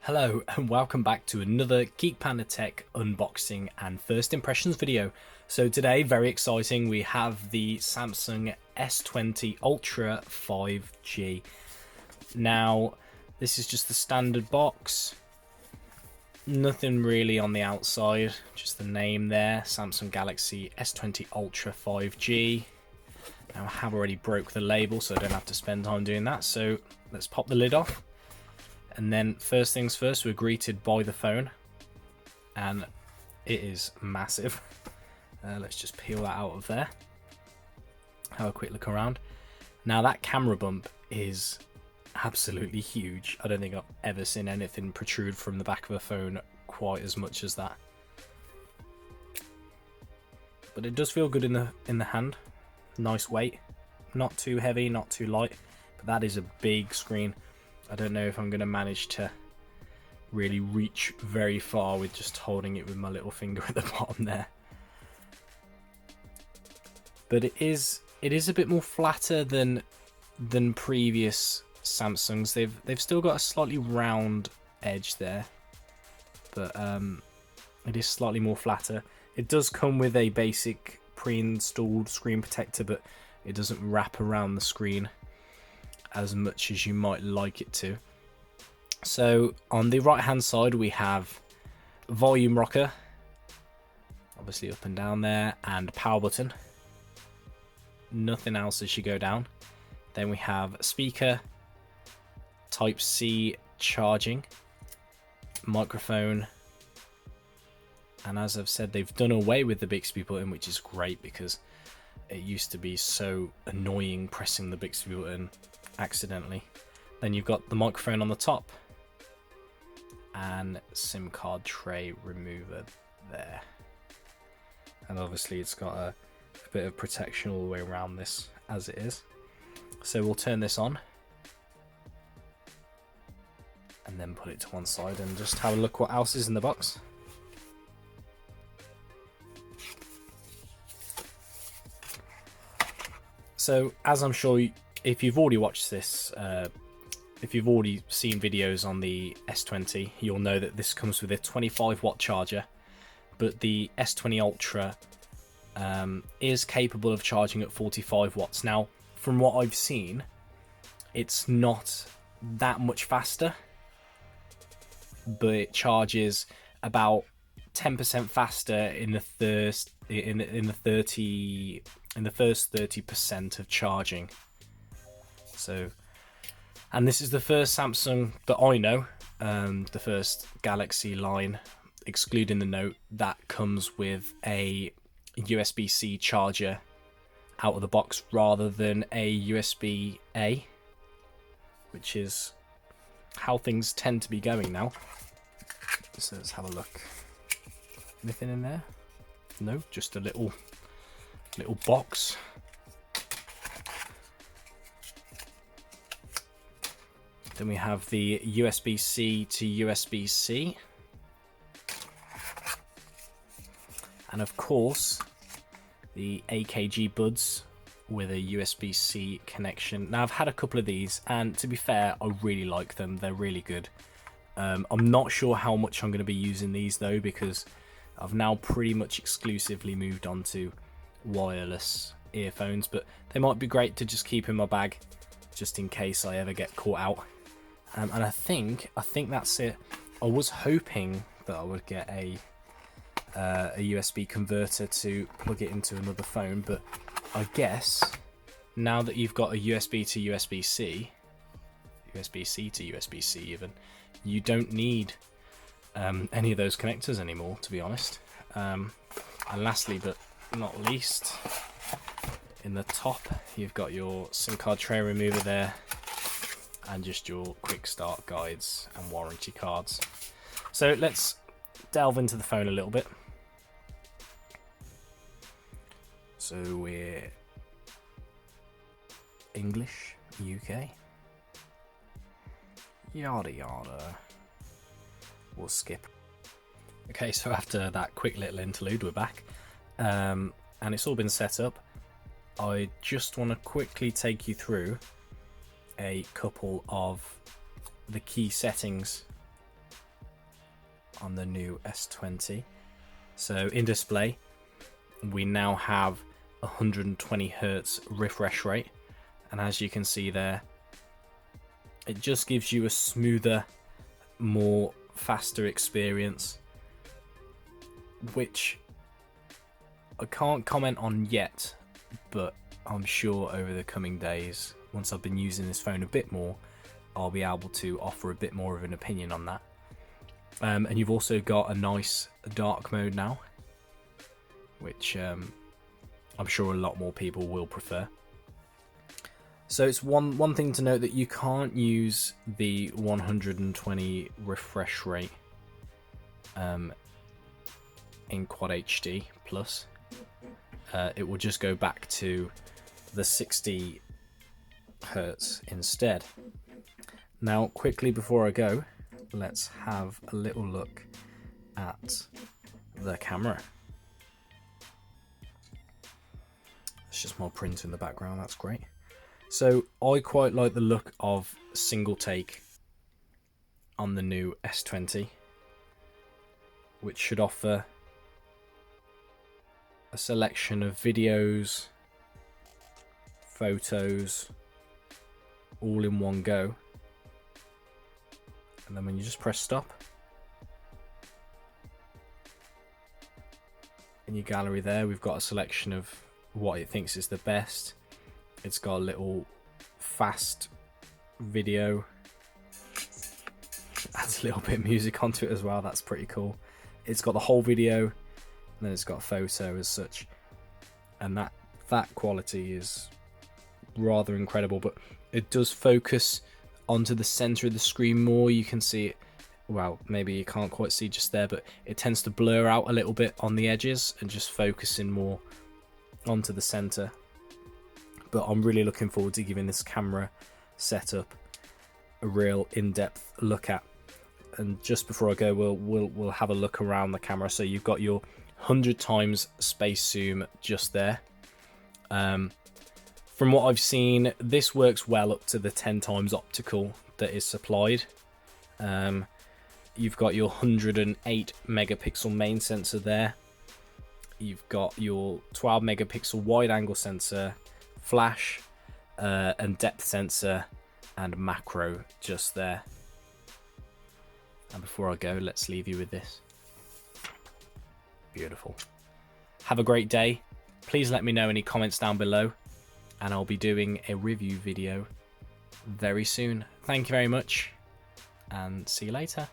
Hello and welcome back to another Geek Panda Tech unboxing and first impressions video. So today, very exciting, we have the Samsung S20 Ultra 5G. Now, this is just the standard box. Nothing really on the outside, just the name there, Samsung Galaxy S20 Ultra 5G. Now I have already broke the label, so I don't have to spend time doing that. So let's pop the lid off. And then first things first, we're greeted by the phone, and it is massive. Let's just peel that out of there. Have a quick look around. Now that camera bump is absolutely huge. I don't think I've ever seen anything protrude from the back of a phone quite as much as that. But it does feel good in the hand. Nice weight, not too heavy, not too light. But that is a big screen. I don't know if I'm going to manage to really reach very far with just holding it with my little finger at the bottom there. But it is a bit more flatter than previous Samsungs. They've still got a slightly round edge there, but it is slightly more flatter. It does come with a basic pre-installed screen protector, but it doesn't wrap around the screen as much as you might like it to. So on the right hand side we have volume rocker, obviously up and down there, and power button. Nothing else as you go down. Then we have speaker, Type-C charging, microphone, and as I've said, they've done away with the Bixby button, which is great because it used to be so annoying pressing the Bixby button accidentally. Then you've got the microphone on the top and SIM card tray remover there, and obviously it's got a bit of protection all the way around this as it is. So we'll turn this on and then put it to one side and just have a look what else is in the box. So as I'm sure if you've already watched this, if you've already seen videos on the S20, you'll know that this comes with a 25-watt charger, but the S20 Ultra is capable of charging at 45 watts. Now, from what I've seen, it's not that much faster, but it charges about 10% faster in the first 30% of charging. So, and this is the first Samsung that I know, the first Galaxy line, excluding the Note, that comes with a USB-C charger out of the box rather than a USB-A, which is how things tend to be going now. So let's have a look. Anything in there? No, just a little box. Then we have the USB-C to USB-C. And of course, the AKG buds with a USB-C connection. Now, I've had a couple of these, and to be fair, I really like them. They're really good. I'm not sure how much I'm going to be using these, though, because I've now pretty much exclusively moved on to wireless earphones, but they might be great to just keep in my bag, just in case I ever get caught out. And I think that's it. I was hoping that I would get a USB converter to plug it into another phone, but I guess now that you've got a USB to USB-C, USB-C to USB-C even, you don't need any of those connectors anymore, to be honest. And lastly but not least, in the top you've got your SIM card tray remover there, and just your quick start guides and warranty cards. So let's delve into the phone a little bit. So we're English, UK, yada yada. We'll skip. Okay, so after that quick little interlude, we're back, and it's all been set up. I just want to quickly take you through a couple of the key settings on the new S20. So in display, we now have 120 Hz refresh rate, and as you can see there, it just gives you a smoother, more faster experience, which I can't comment on yet, but I'm sure over the coming days, once I've been using this phone a bit more, I'll be able to offer a bit more of an opinion on that. And you've also got a nice dark mode now, which I'm sure a lot more people will prefer. So it's one thing to note, that you can't use the 120 refresh rate in Quad HD Plus. It will just go back to the 60 Hz instead. Now, quickly before I go, let's have a little look at the camera. It's just more print in the background, that's great. So I quite like the look of single take on the new S20, which should offer a selection of videos, photos, all in one go. And then when you just press stop, in your gallery there, we've got a selection of what it thinks is the best. It's got a little fast video, adds a little bit of music onto it as well, that's pretty cool. It's got the whole video, and then it's got a photo as such, and that quality is rather incredible. But it does focus onto the center of the screen more. You can see it, well, maybe you can't quite see just there, but it tends to blur out a little bit on the edges and just focusing more onto the center. But I'm really looking forward to giving this camera setup a real in-depth look at. And just before I go, we'll have a look around the camera. So you've got your 100x space zoom just there. From what I've seen, this works well up to the 10x optical that is supplied. You've got your 108 megapixel main sensor there. You've got your 12 megapixel wide angle sensor, flash, and depth sensor, and macro just there. And before I go, let's leave you with this. Beautiful. Have a great day. Please let me know any comments down below, and I'll be doing a review video very soon. Thank you very much, and see you later.